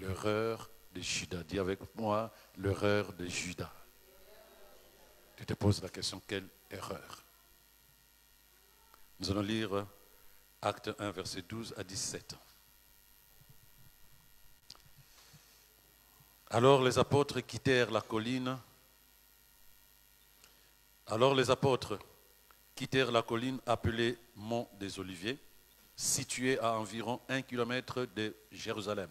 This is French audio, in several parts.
L'erreur de Judas. Dis avec moi, l'erreur de Judas. Tu te poses la question, quelle erreur? Nous allons lire Acte 1, verset 12 à 17. Alors les apôtres quittèrent la colline. Appelée Mont des Oliviers, située à environ 1 kilomètre de Jérusalem.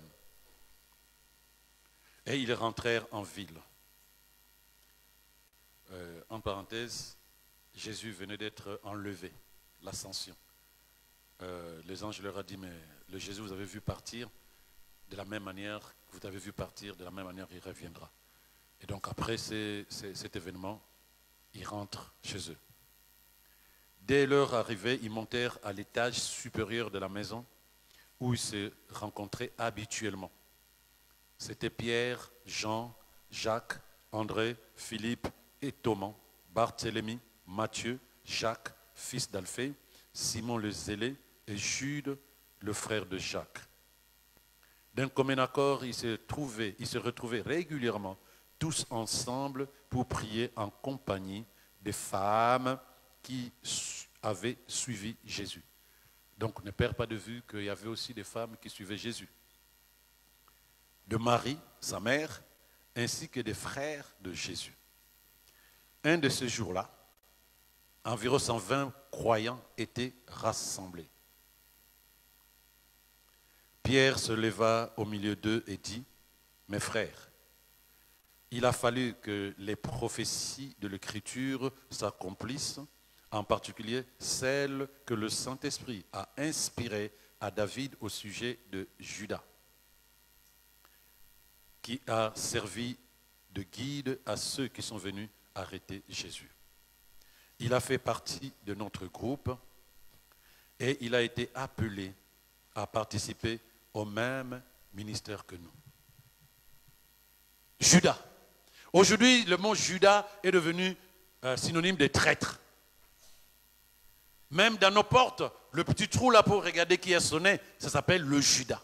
Et ils rentrèrent en ville. En parenthèse, Jésus venait d'être enlevé, l'ascension. Les anges leur ont dit, mais le Jésus vous avez vu partir, de la même manière que vous avez vu partir, de la même manière il reviendra. Et donc après cet événement, ils rentrent chez eux. Dès leur arrivée, ils montèrent à l'étage supérieur de la maison où ils se rencontraient habituellement. C'était Pierre, Jean, Jacques, André, Philippe et Thomas, Barthélemy, Matthieu, Jacques, fils d'Alphée, Simon le Zélé et Jude, le frère de Jacques. D'un commun accord, ils se retrouvaient régulièrement tous ensemble pour prier en compagnie des femmes qui avaient suivi Jésus. Donc ne perds pas de vue qu'il y avait aussi des femmes qui suivaient Jésus. De Marie, sa mère, ainsi que des frères de Jésus. Un de ces jours-là, environ 120 croyants étaient rassemblés. Pierre se leva au milieu d'eux et dit, « Mes frères, il a fallu que les prophéties de l'Écriture s'accomplissent, en particulier celles que le Saint-Esprit a inspirées à David au sujet de Judas, qui a servi de guide à ceux qui sont venus arrêter Jésus. Il a fait partie de notre groupe et il a été appelé à participer au même ministère que nous. » Judas. Aujourd'hui, le mot Judas est devenu synonyme de traître. Même dans nos portes, le petit trou là pour regarder qui a sonné, ça s'appelle le Judas.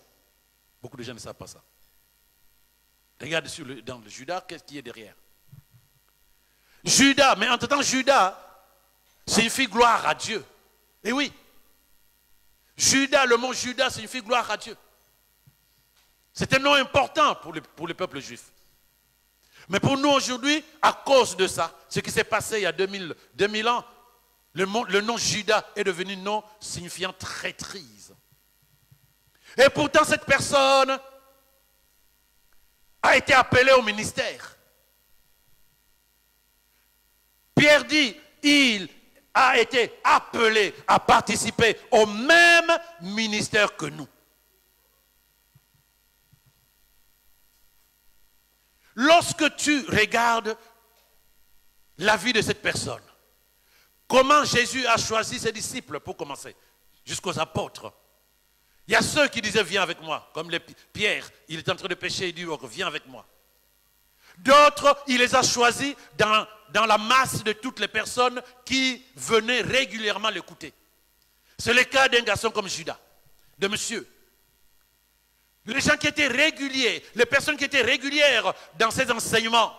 Beaucoup de gens ne savent pas ça. Regarde dans le Judas, qu'est-ce qui est derrière? Judas, mais entre-temps, Judas signifie gloire à Dieu. Et oui, Judas, le mot Judas signifie gloire à Dieu. C'est un nom important pour le peuple juif. Mais pour nous aujourd'hui, à cause de ça, ce qui s'est passé il y a 2000 ans, le nom Judas est devenu un nom signifiant traîtrise. Et pourtant, cette personne a été appelée au ministère. Pierre dit, il a été appelé à participer au même ministère que nous. Lorsque tu regardes la vie de cette personne, comment Jésus a choisi ses disciples pour commencer, jusqu'aux apôtres. Il y a ceux qui disaient viens avec moi, comme Pierre, il est en train de pécher, il dit viens avec moi. D'autres, il les a choisis dans la masse de toutes les personnes qui venaient régulièrement l'écouter. C'est le cas d'un garçon comme Judas, de monsieur. Les gens qui étaient réguliers, les personnes qui étaient régulières dans ses enseignements,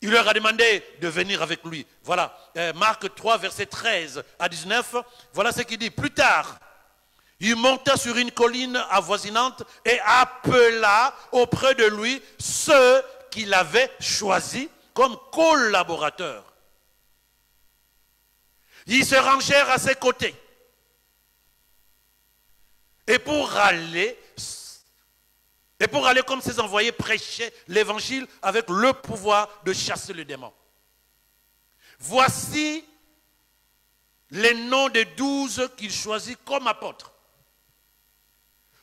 il leur a demandé de venir avec lui. Voilà, Marc 3, verset 13 à 19, voilà ce qu'il dit. Plus tard, il monta sur une colline avoisinante et appela auprès de lui ceux qu'il avait choisis comme collaborateurs. Ils se rangèrent à ses côtés. Et pour aller comme ses envoyés prêcher l'évangile avec le pouvoir de chasser le démon. Voici les noms des 12 qu'il choisit comme apôtres.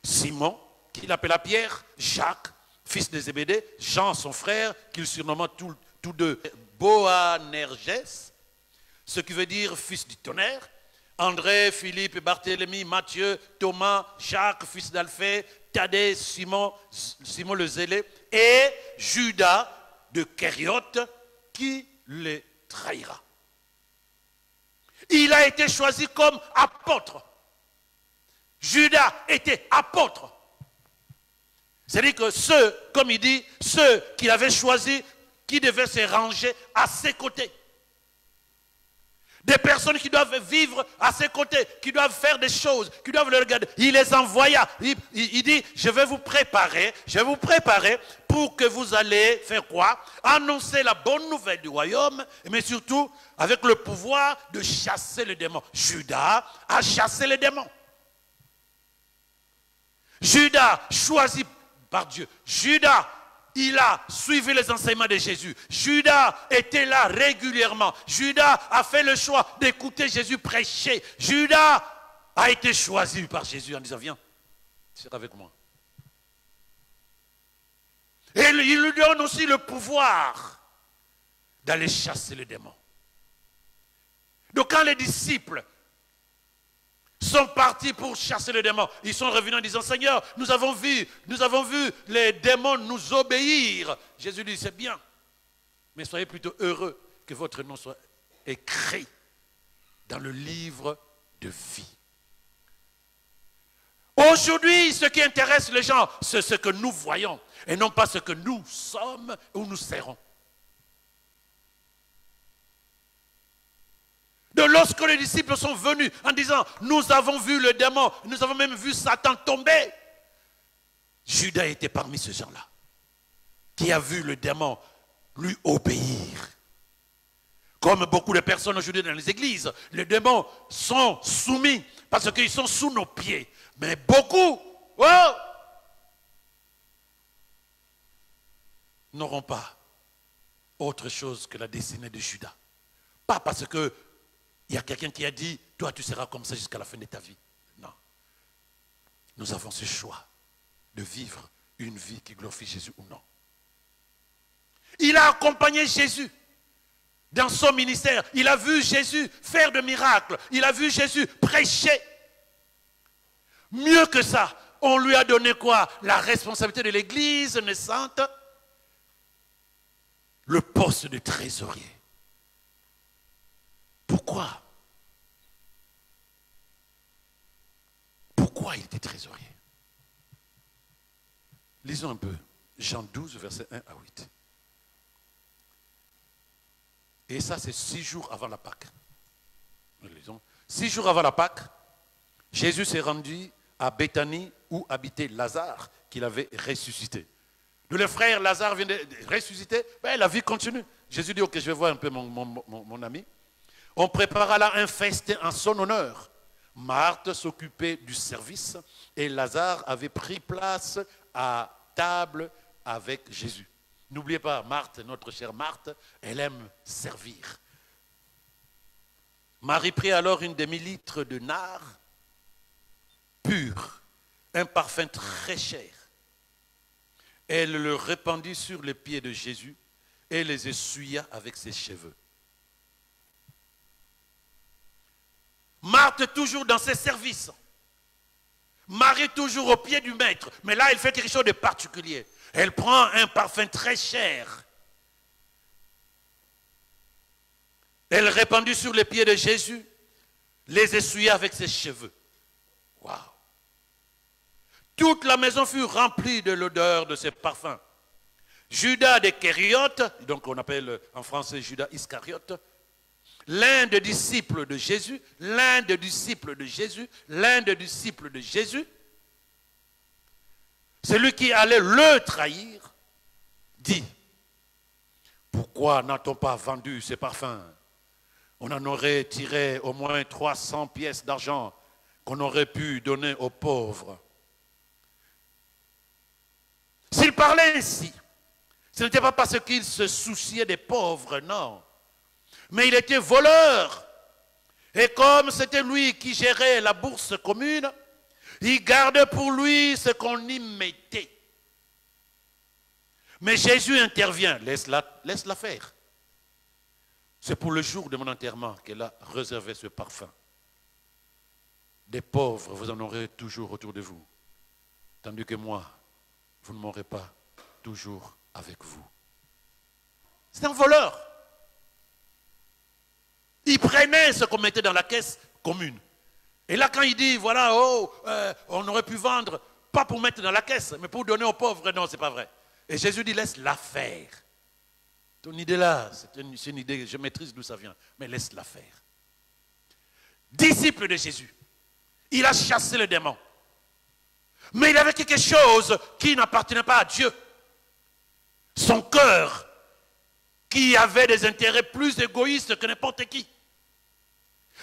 Simon, qu'il appela Pierre, Jacques, fils de Zébédée, Jean, son frère, qu'il surnomma tous deux Boanerges, ce qui veut dire fils du tonnerre, André, Philippe, Barthélemy, Matthieu, Thomas, Jacques, fils d'Alphée, Thaddée, Simon le Zélé, et Judas de Kériote, qui les trahira. Il a été choisi comme apôtre. Judas était apôtre. C'est-à-dire que ceux, comme il dit, ceux qu'il avait choisis, qui devaient se ranger à ses côtés. Des personnes qui doivent vivre à ses côtés, qui doivent faire des choses, qui doivent le regarder. Il les envoya. Il dit, je vais vous préparer pour que vous allez faire quoi? Annoncer la bonne nouvelle du royaume, mais surtout avec le pouvoir de chasser les démons. Judas a chassé les démons. Judas, choisi par Dieu. Judas, il a suivi les enseignements de Jésus. Judas était là régulièrement. Judas a fait le choix d'écouter Jésus prêcher. Judas a été choisi par Jésus en disant, viens, tu seras avec moi. Et il lui donne aussi le pouvoir d'aller chasser les démons. Donc quand les disciples sont partis pour chasser les démons, ils sont revenus en disant, Seigneur, nous avons vu les démons nous obéir. Jésus dit, c'est bien, mais soyez plutôt heureux que votre nom soit écrit dans le livre de vie. Aujourd'hui, ce qui intéresse les gens, c'est ce que nous voyons et non pas ce que nous sommes ou nous serons. Donc lorsque les disciples sont venus en disant, nous avons vu le démon, nous avons même vu Satan tomber. Judas était parmi ces gens-là, qui a vu le démon lui obéir. Comme beaucoup de personnes aujourd'hui dans les églises, les démons sont soumis parce qu'ils sont sous nos pieds. Mais beaucoup, n'auront pas autre chose que la destinée de Judas. Pas parce que il y a quelqu'un qui a dit, toi tu seras comme ça jusqu'à la fin de ta vie. Non. Nous avons ce choix de vivre une vie qui glorifie Jésus ou non. Il a accompagné Jésus dans son ministère. Il a vu Jésus faire de miracles. Il a vu Jésus prêcher. Mieux que ça, on lui a donné quoi? La responsabilité de l'église naissante. Le poste de trésorier. Pourquoi? Pourquoi il était trésorier? Lisons un peu. Jean 12, versets 1 à 8. Et ça, c'est 6 jours avant la Pâque. Lisons. 6 jours avant la Pâque, Jésus s'est rendu à Béthanie où habitait Lazare, qu'il avait ressuscité. Le frère Lazare vient de ressusciter, ben, la vie continue. Jésus dit, ok, je vais voir un peu mon ami. On prépara là un festin en son honneur. Marthe s'occupait du service et Lazare avait pris place à table avec Jésus. N'oubliez pas, Marthe, notre chère Marthe, elle aime servir. Marie prit alors une demi-litre de nard pur, un parfum très cher. Elle le répandit sur les pieds de Jésus et les essuya avec ses cheveux. Marthe toujours dans ses services. Marie toujours au pied du maître. Mais là, elle fait quelque chose de particulier. Elle prend un parfum très cher. Elle répandit sur les pieds de Jésus, les essuya avec ses cheveux. Waouh! Toute la maison fut remplie de l'odeur de ces parfums. Judas d'Iscariote, donc on appelle en français Judas Iscariote, l'un des disciples de Jésus, celui qui allait le trahir, dit, pourquoi n'a-t-on pas vendu ces parfums? On en aurait tiré au moins 300 pièces d'argent qu'on aurait pu donner aux pauvres. S'il parlait ainsi, ce n'était pas parce qu'il se souciait des pauvres, non. Mais il était voleur. Et comme c'était lui qui gérait la bourse commune, il gardait pour lui ce qu'on y mettait. Mais Jésus intervient, laisse-la faire. C'est pour le jour de mon enterrement qu'elle a réservé ce parfum. Des pauvres, vous en aurez toujours autour de vous. Tandis que moi, vous ne m'aurez pas toujours avec vous. C'est un voleur. Il prenait ce qu'on mettait dans la caisse commune. Et là, quand il dit, voilà, on aurait pu vendre, pas pour mettre dans la caisse, mais pour donner aux pauvres. Non, ce n'est pas vrai. Et Jésus dit, laisse-la faire. Ton idée là, c'est une idée, je maîtrise d'où ça vient, mais laisse-la faire. Disciple de Jésus, il a chassé le démon. Mais il avait quelque chose qui n'appartenait pas à Dieu. Son cœur, qui avait des intérêts plus égoïstes que n'importe qui.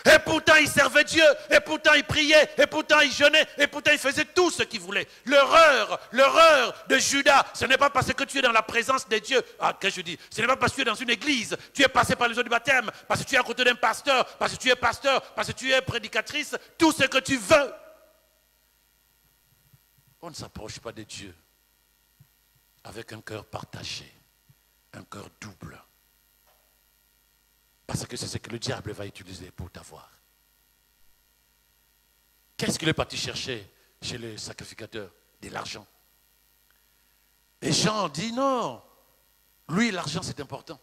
Et pourtant il servait Dieu, et pourtant il priait, et pourtant il jeûnait, et pourtant il faisait tout ce qu'il voulait. L'erreur de Judas, ce n'est pas parce que tu es dans la présence de Dieu, qu'est-ce que je dis, ce n'est pas parce que tu es dans une église, tu es passé par les eaux du baptême, parce que tu es à côté d'un pasteur, parce que tu es pasteur, parce que tu es prédicatrice, tout ce que tu veux. On ne s'approche pas de Dieu avec un cœur partagé, un cœur double. Parce que c'est ce que le diable va utiliser pour t'avoir. Qu'est-ce qu'il est parti chercher chez les sacrificateurs? De l'argent. Et Jean dit non. Lui, l'argent, c'est important.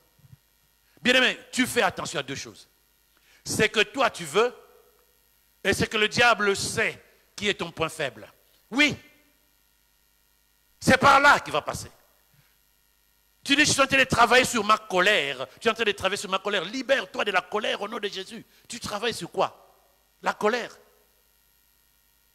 Bien-aimé, tu fais attention à deux choses. C'est que toi, tu veux, et c'est que le diable sait qui est ton point faible. Oui. C'est par là qu'il va passer. Tu dis, je suis en train de travailler sur ma colère. Tu es en train de travailler sur ma colère. Libère-toi de la colère au nom de Jésus. Tu travailles sur quoi? La colère.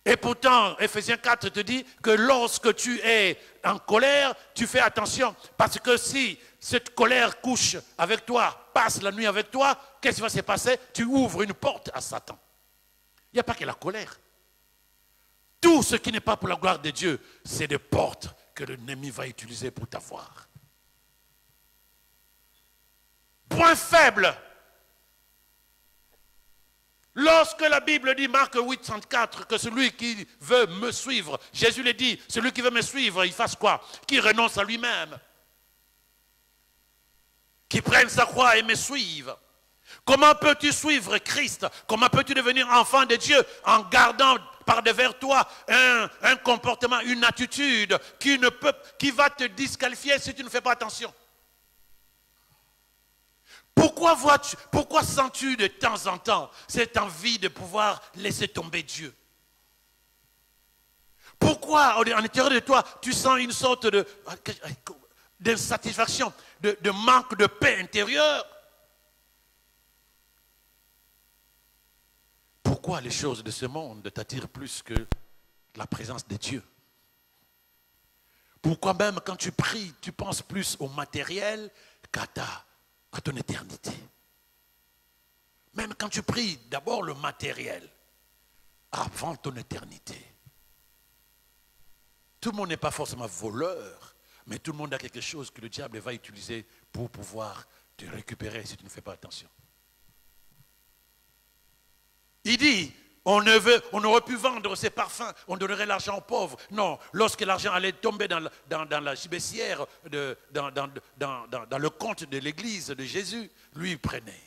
Et pourtant, Ephésiens 4 te dit que lorsque tu es en colère, tu fais attention. Parce que si cette colère couche avec toi, passe la nuit avec toi, qu'est-ce qui va se passer? Tu ouvres une porte à Satan. Il n'y a pas que la colère. Tout ce qui n'est pas pour la gloire de Dieu, c'est des portes que l'ennemi va utiliser pour t'avoir. Point faible. Lorsque la Bible dit, Marc 8, 34, que celui qui veut me suivre, Jésus le dit, celui qui veut me suivre, il fasse quoi? Qu'il renonce à lui-même. Qu'il prenne sa croix et me suive. Comment peux-tu suivre Christ? Comment peux-tu devenir enfant de Dieu en gardant par devers toi un comportement, une attitude qui va te disqualifier si tu ne fais pas attention? Pourquoi sens-tu de temps en temps cette envie de pouvoir laisser tomber Dieu? Pourquoi, en l'intérieur de toi, tu sens une sorte d'insatisfaction, de manque de paix intérieure? Pourquoi les choses de ce monde t'attirent plus que la présence de Dieu? Pourquoi même quand tu pries, tu penses plus au matériel qu'à ton éternité? Même quand tu pries, d'abord le matériel, avant ton éternité. Tout le monde n'est pas forcément voleur, mais tout le monde a quelque chose que le diable va utiliser pour pouvoir te récupérer si tu ne fais pas attention. Il dit, on aurait pu vendre ses parfums, on donnerait l'argent aux pauvres. Non, lorsque l'argent allait tomber dans la gibecière, dans le compte de l'église de Jésus, lui il prenait.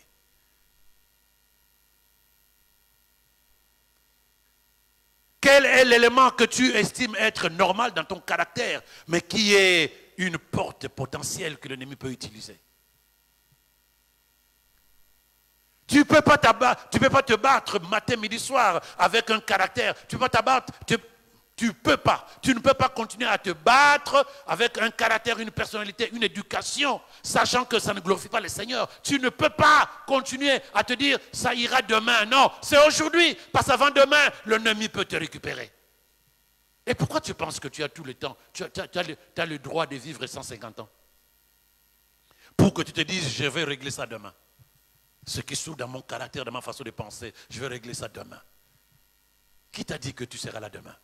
Quel est l'élément que tu estimes être normal dans ton caractère, mais qui est une porte potentielle que l'ennemi peut utiliser? Tu ne peux pas te battre matin, midi, soir avec un caractère. Tu ne peux pas continuer à te battre avec un caractère, une personnalité, une éducation, sachant que ça ne glorifie pas le Seigneur. Tu ne peux pas continuer à te dire ça ira demain. Non, c'est aujourd'hui, parce qu'avant demain, l'ennemi peut te récupérer. Et pourquoi tu penses que tu as tout le temps, tu as le droit de vivre 150 ans? Pour que tu te dises, je vais régler ça demain. Ce qui souffre dans mon caractère, dans ma façon de penser, je vais régler ça demain. Qui t'a dit que tu seras là demain?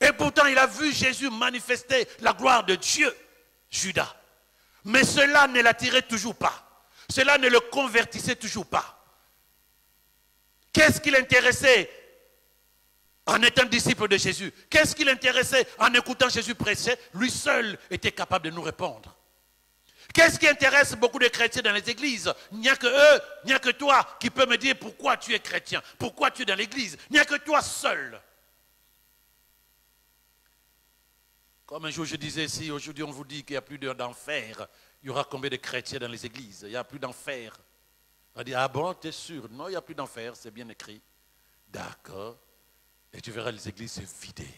Et pourtant, il a vu Jésus manifester la gloire de Dieu, Judas. Mais cela ne l'attirait toujours pas. Cela ne le convertissait toujours pas. Qu'est-ce qui l'intéressait en étant disciple de Jésus? Qu'est-ce qui l'intéressait en écoutant Jésus prêcher? Lui seul était capable de nous répondre. Qu'est-ce qui intéresse beaucoup de chrétiens dans les églises? Il n'y a que eux, il n'y a que toi qui peux me dire pourquoi tu es chrétien, pourquoi tu es dans l'église. Il n'y a que toi seul. Comme un jour je disais, si aujourd'hui on vous dit qu'il n'y a plus d'enfer, il y aura combien de chrétiens dans les églises? Il n'y a plus d'enfer. On va dire, ah bon, tu es sûr? Non, il n'y a plus d'enfer, c'est bien écrit. D'accord. Et tu verras les églises se vider.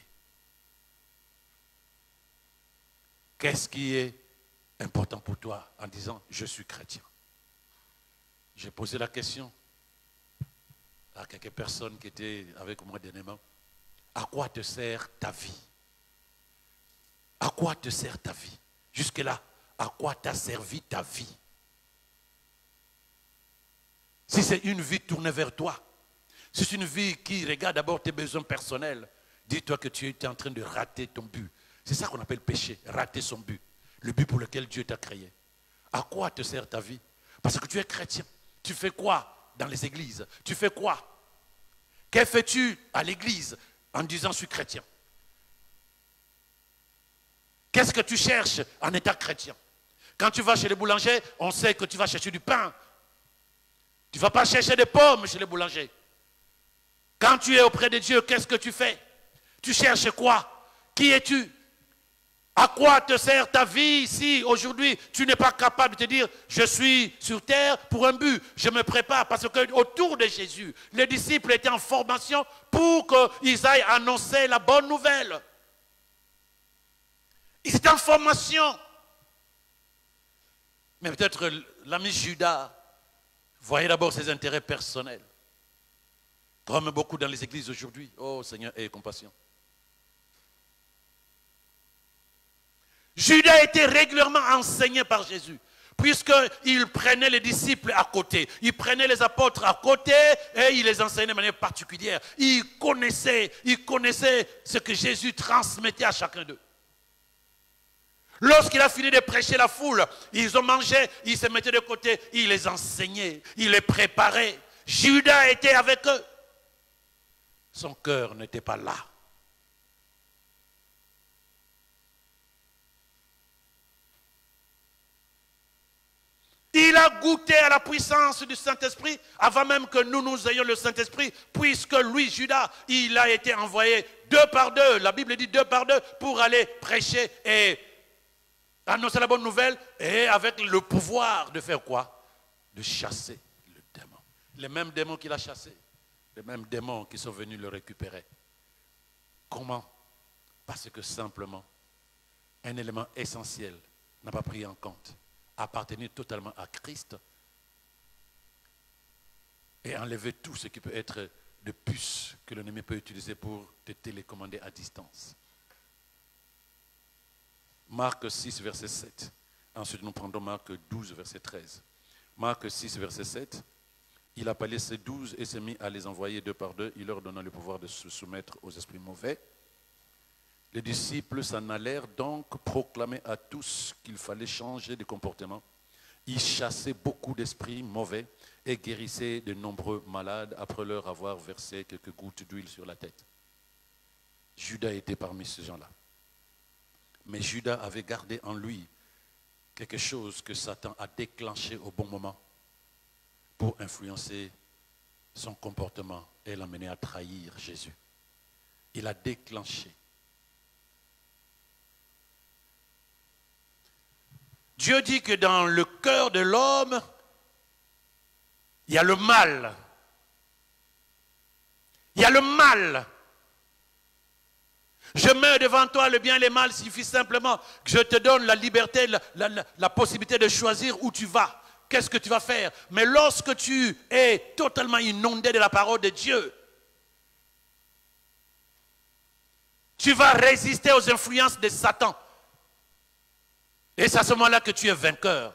Qu'est-ce qui est important pour toi en disant, je suis chrétien? J'ai posé la question à quelques personnes qui étaient avec moi dernièrement. À quoi te sert ta vie? À quoi te sert ta vie? Jusque-là, à quoi t'a servi ta vie? Si c'est une vie tournée vers toi, si c'est une vie qui regarde d'abord tes besoins personnels, dis-toi que tu es en train de rater ton but. C'est ça qu'on appelle péché, rater son but. Le but pour lequel Dieu t'a créé. À quoi te sert ta vie? Parce que tu es chrétien. Tu fais quoi dans les églises? Tu fais quoi? Que fais-tu à l'église en disant je suis chrétien? Qu'est-ce que tu cherches en état chrétien? Quand tu vas chez les boulangers, on sait que tu vas chercher du pain. Tu ne vas pas chercher des pommes chez les boulangers. Quand tu es auprès de Dieu, qu'est-ce que tu fais? Tu cherches quoi? Qui es-tu? À quoi te sert ta vie si aujourd'hui tu n'es pas capable de te dire je suis sur terre pour un but, je me prépare? Parce que autour de Jésus, les disciples étaient en formation pour qu'ils aillent annoncer la bonne nouvelle. Ils étaient en formation. Mais peut-être l'ami Judas voyait d'abord ses intérêts personnels. Comme beaucoup dans les églises aujourd'hui. Oh Seigneur, aie compassion. Judas était régulièrement enseigné par Jésus, puisqu'il prenait les disciples à côté, il prenait les apôtres à côté et il les enseignait de manière particulière. Il connaissait ce que Jésus transmettait à chacun d'eux. Lorsqu'il a fini de prêcher la foule, ils ont mangé, ils se mettaient de côté, il les enseignait, il les préparait. Judas était avec eux. Son cœur n'était pas là. Il a goûté à la puissance du Saint-Esprit avant même que nous ayons le Saint-Esprit, puisque lui, Judas, il a été envoyé 2 par 2, la Bible dit 2 par 2, pour aller prêcher et annoncer la bonne nouvelle, et avec le pouvoir de faire quoi? De chasser le démon. Les mêmes démons qu'il a chassés, les mêmes démons qui sont venus le récupérer. Comment? Parce que simplement, un élément essentiel n'a pas pris en compte. Appartenir totalement à Christ et enlever tout ce qui peut être de puces que l'ennemi peut utiliser pour te télécommander à distance. Marc 6, verset 7. Ensuite, nous prendrons Marc 12, verset 13. Marc 6, verset 7. Il appelait ses 12 et s'est mis à les envoyer 2 par 2. Il leur donna le pouvoir de se soumettre aux esprits mauvais. Les disciples s'en allèrent donc proclamer à tous qu'il fallait changer de comportement. Ils chassaient beaucoup d'esprits mauvais et guérissaient de nombreux malades après leur avoir versé quelques gouttes d'huile sur la tête. Judas était parmi ces gens-là. Mais Judas avait gardé en lui quelque chose que Satan a déclenché au bon moment pour influencer son comportement et l'amener à trahir Jésus. Il a déclenché. Dieu dit que dans le cœur de l'homme, il y a le mal. Il y a le mal. Je mets devant toi le bien et le mal, signifie simplement que je te donne la liberté, la possibilité de choisir où tu vas. Qu'est-ce que tu vas faire? Mais lorsque tu es totalement inondé de la parole de Dieu, tu vas résister aux influences de Satan. Et c'est à ce moment-là que tu es vainqueur.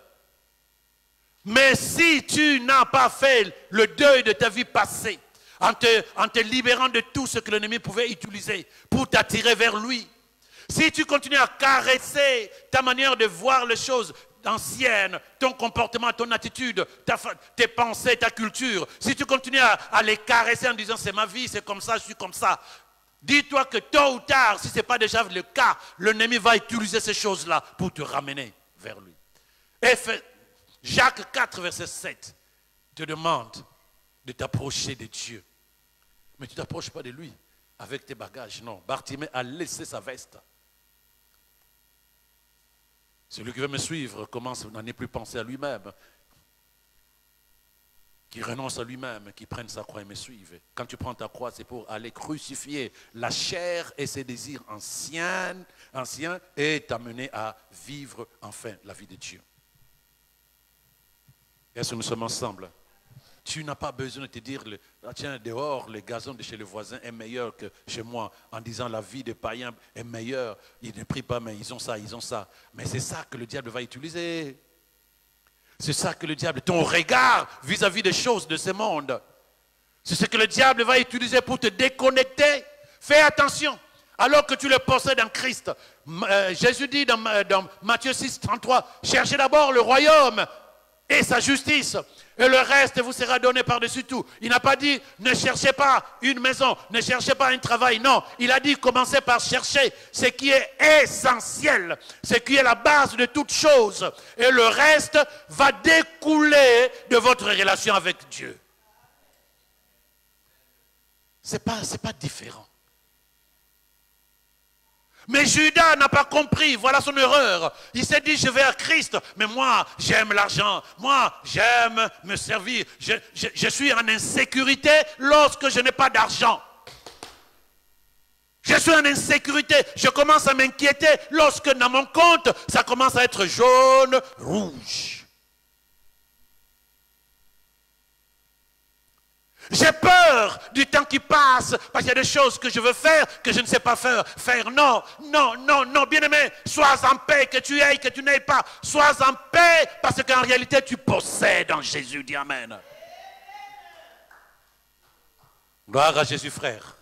Mais si tu n'as pas fait le deuil de ta vie passée, en te libérant de tout ce que l'ennemi pouvait utiliser pour t'attirer vers lui, si tu continues à caresser ta manière de voir les choses anciennes, ton comportement, ton attitude, tes pensées, ta culture, si tu continues à les caresser en disant c'est ma vie, c'est comme ça, je suis comme ça, dis-toi que tôt ou tard, si ce n'est pas déjà le cas, l'ennemi va utiliser ces choses-là pour te ramener vers lui. Et Jacques 4, verset 7, te demande de t'approcher de Dieu. Mais tu ne t'approches pas de lui avec tes bagages, non. Bartimée a laissé sa veste. Celui qui veut me suivre commence à n'en plus penser à lui-même. qui renonce à lui-même, qui prenne sa croix et me suive. Quand tu prends ta croix, c'est pour aller crucifier la chair et ses désirs anciens et t'amener à vivre enfin la vie de Dieu. Est-ce que nous sommes ensemble? Tu n'as pas besoin de te dire, tiens, dehors, le gazon de chez le voisin est meilleur que chez moi, en disant la vie des païens est meilleure. Ils ne prient pas, mais ils ont ça, ils ont ça. Mais c'est ça que le diable va utiliser. C'est ça que le diable, ton regard vis-à-vis des choses de ce monde, c'est ce que le diable va utiliser pour te déconnecter. Fais attention. Alors que tu le possèdes en Christ. Jésus dit dans Matthieu 6, 33, cherchez d'abord le royaume et sa justice, et le reste vous sera donné par-dessus tout. Il n'a pas dit, ne cherchez pas une maison, ne cherchez pas un travail. Non, il a dit, commencez par chercher ce qui est essentiel, ce qui est la base de toute chose. Et le reste va découler de votre relation avec Dieu. C'est pas différent. Mais Judas n'a pas compris, voilà son erreur. Il s'est dit, je vais à Christ, mais moi, j'aime l'argent, moi, j'aime me servir. Je suis en insécurité lorsque je n'ai pas d'argent. Je suis en insécurité, je commence à m'inquiéter lorsque dans mon compte, ça commence à être jaune, rouge. J'ai peur du temps qui passe, parce qu'il y a des choses que je veux faire, que je ne sais pas faire. Non, non, non, non, bien-aimé, sois en paix, que tu ailles, que tu n'ailles pas. Sois en paix, parce qu'en réalité, tu possèdes en Jésus. Dis Amen. Gloire à Jésus, frère.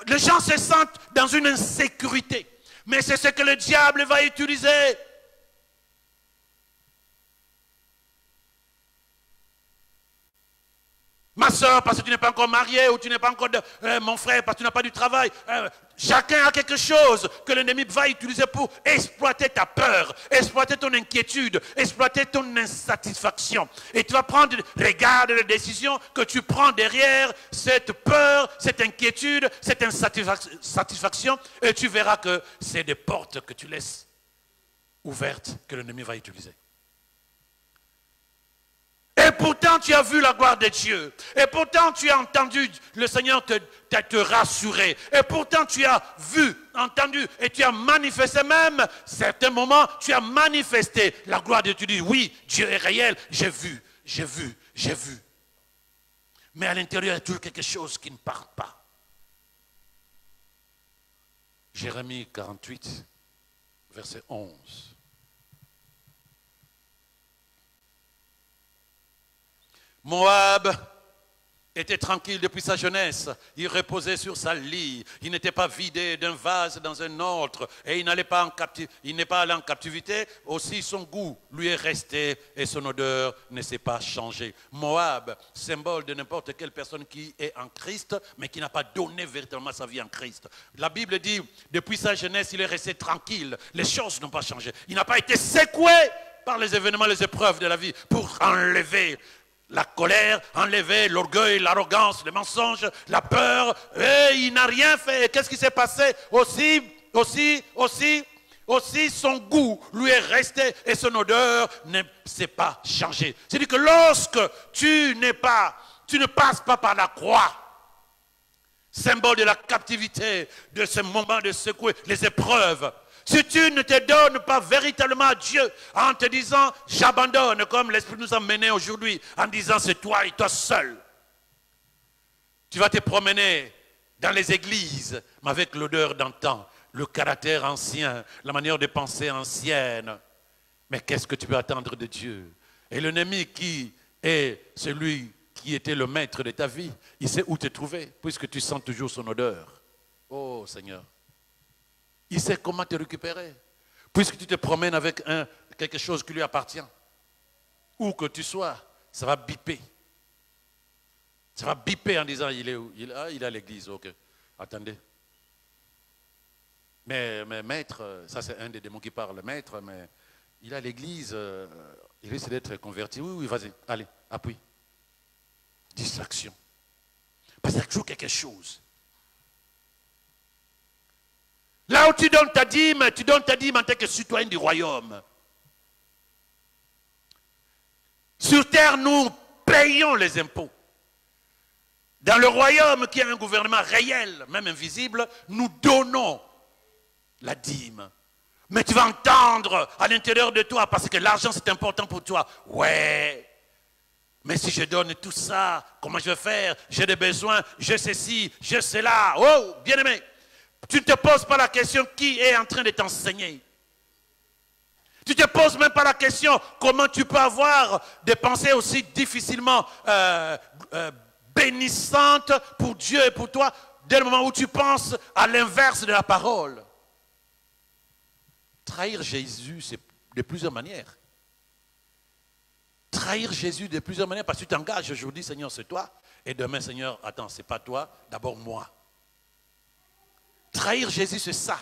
Les gens se sentent dans une insécurité, mais c'est ce que le diable va utiliser. Ma soeur, parce que tu n'es pas encore marié, ou tu n'es pas encore mon frère, parce que tu n'as pas du travail. Chacun a quelque chose que l'ennemi va utiliser pour exploiter ta peur, exploiter ton inquiétude, exploiter ton insatisfaction. Et tu vas prendre, regarde les décisions que tu prends derrière cette peur, cette inquiétude, cette insatisfaction, et tu verras que c'est des portes que tu laisses ouvertes que l'ennemi va utiliser. Et pourtant, tu as vu la gloire de Dieu. Et pourtant, tu as entendu le Seigneur te rassurer. Et pourtant, tu as vu, entendu, et tu as manifesté même, certains moments, tu as manifesté la gloire de Dieu. Tu dis, oui, Dieu est réel. J'ai vu, j'ai vu, j'ai vu. Mais à l'intérieur, il y a toujours quelque chose qui ne part pas. Jérémie 48, verset 11. Moab était tranquille depuis sa jeunesse. Il reposait sur sa lie. Il n'était pas vidé d'un vase dans un autre. Et il n'est pas allé en captivité. Aussi son goût lui est resté et son odeur ne s'est pas changée. Moab, symbole de n'importe quelle personne qui est en Christ, mais qui n'a pas donné véritablement sa vie en Christ. La Bible dit, depuis sa jeunesse, il est resté tranquille. Les choses n'ont pas changé. Il n'a pas été secoué par les événements, les épreuves de la vie pour enlever la colère, enlever l'orgueil, l'arrogance, le mensonge, la peur. Et il n'a rien fait. Qu'est-ce qui s'est passé? Aussi, son goût lui est resté et son odeur ne s'est pas changée. C'est-à-dire que lorsque tu ne passes pas par la croix, symbole de la captivité, de ce moment de secouer, les épreuves, si tu ne te donnes pas véritablement à Dieu en te disant j'abandonne, comme l'Esprit nous a menés aujourd'hui, en disant c'est toi et toi seul, tu vas te promener dans les églises, mais avec l'odeur d'antan, le caractère ancien, la manière de penser ancienne. Mais qu'est-ce que tu peux attendre de Dieu? Et l'ennemi qui est celui qui était le maître de ta vie, il sait où te trouver, puisque tu sens toujours son odeur. Oh Seigneur. Il sait comment te récupérer. Puisque tu te promènes avec quelque chose qui lui appartient. Où que tu sois, ça va biper. Ça va biper en disant, il est où? Il est à l'église, ok. Attendez. Mais maître, ça c'est un des démons qui parle, maître, mais il est à l'église, il risque d'être converti. Oui, vas-y, allez, appuie. Distraction. Parce qu'il y a toujours quelque chose. Là où tu donnes ta dîme en tant que citoyen du royaume. Sur terre, nous payons les impôts. Dans le royaume qui a un gouvernement réel, même invisible, nous donnons la dîme. Mais tu vas entendre à l'intérieur de toi, parce que l'argent c'est important pour toi. Ouais, mais si je donne tout ça, comment je vais faire? J'ai des besoins, je ceci, je cela. Oh, bien-aimé, tu ne te poses pas la question qui est en train de t'enseigner. Tu ne te poses même pas la question comment tu peux avoir des pensées aussi difficilement bénissantes pour Dieu et pour toi, dès le moment où tu penses à l'inverse de la parole. Trahir Jésus, c'est de plusieurs manières. Trahir Jésus de plusieurs manières, parce que tu t'engages aujourd'hui, Seigneur, c'est toi. Et demain, Seigneur, attends, c'est pas toi, d'abord moi. Trahir Jésus, c'est ça.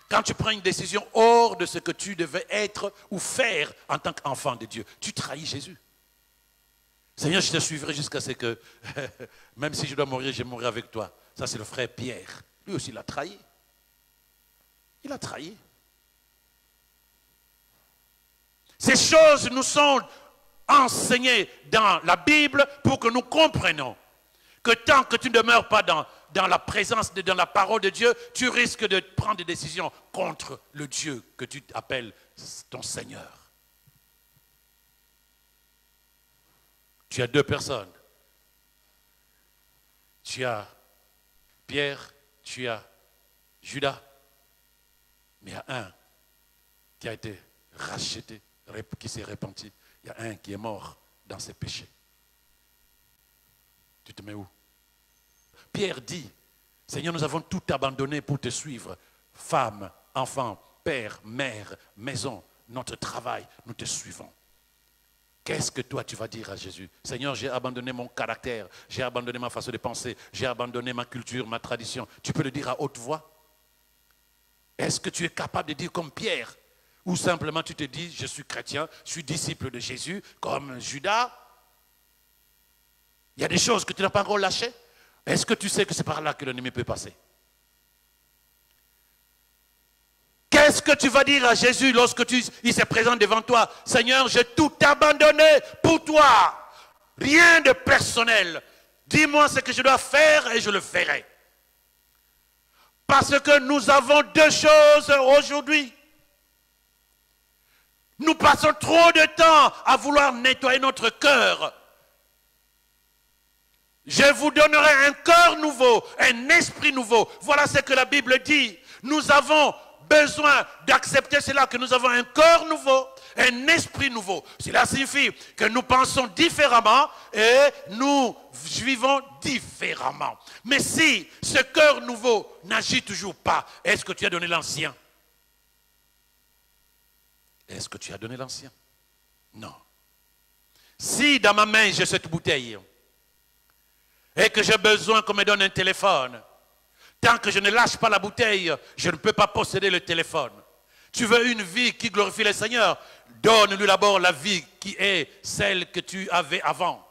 Quand tu prends une décision hors de ce que tu devais être ou faire en tant qu'enfant de Dieu, tu trahis Jésus. Seigneur, je te suivrai jusqu'à ce que, même si je dois mourir, je mourrai avec toi. Ça, c'est le frère Pierre. Lui aussi, il a trahi. Il a trahi. Ces choses nous sont enseignées dans la Bible pour que nous comprenions que tant que tu ne demeures pas dans la présence, dans la parole de Dieu, tu risques de prendre des décisions contre le Dieu que tu appelles ton Seigneur. Tu as deux personnes. Tu as Pierre, tu as Judas. Mais il y a un qui a été racheté, qui s'est repenti. Il y a un qui est mort dans ses péchés. Tu te mets où? Pierre dit, Seigneur, nous avons tout abandonné pour te suivre. Femme, enfant, père, mère, maison, notre travail, nous te suivons. Qu'est-ce que toi tu vas dire à Jésus? Seigneur, j'ai abandonné mon caractère, j'ai abandonné ma façon de penser, j'ai abandonné ma culture, ma tradition. Tu peux le dire à haute voix? Est-ce que tu es capable de dire comme Pierre? Ou simplement tu te dis, je suis chrétien, je suis disciple de Jésus, comme Judas? Il y a des choses que tu n'as pas encore lâchées. Est-ce que tu sais que c'est par là que l'ennemi peut passer? Qu'est-ce que tu vas dire à Jésus lorsque il se présente devant toi? Seigneur, j'ai tout abandonné pour toi. Rien de personnel. Dis-moi ce que je dois faire et je le ferai. Parce que nous avons deux choses aujourd'hui. Nous passons trop de temps à vouloir nettoyer notre cœur. Je vous donnerai un cœur nouveau, un esprit nouveau. Voilà ce que la Bible dit. Nous avons besoin d'accepter cela, que nous avons un cœur nouveau, un esprit nouveau. Cela signifie que nous pensons différemment et nous vivons différemment. Mais si ce cœur nouveau n'agit toujours pas, est-ce que tu as donné l'ancien? Est-ce que tu as donné l'ancien? Non. Si dans ma main j'ai cette bouteille et que j'ai besoin qu'on me donne un téléphone, tant que je ne lâche pas la bouteille, je ne peux pas posséder le téléphone. Tu veux une vie qui glorifie le Seigneur? Donne-lui d'abord la vie qui est celle que tu avais avant.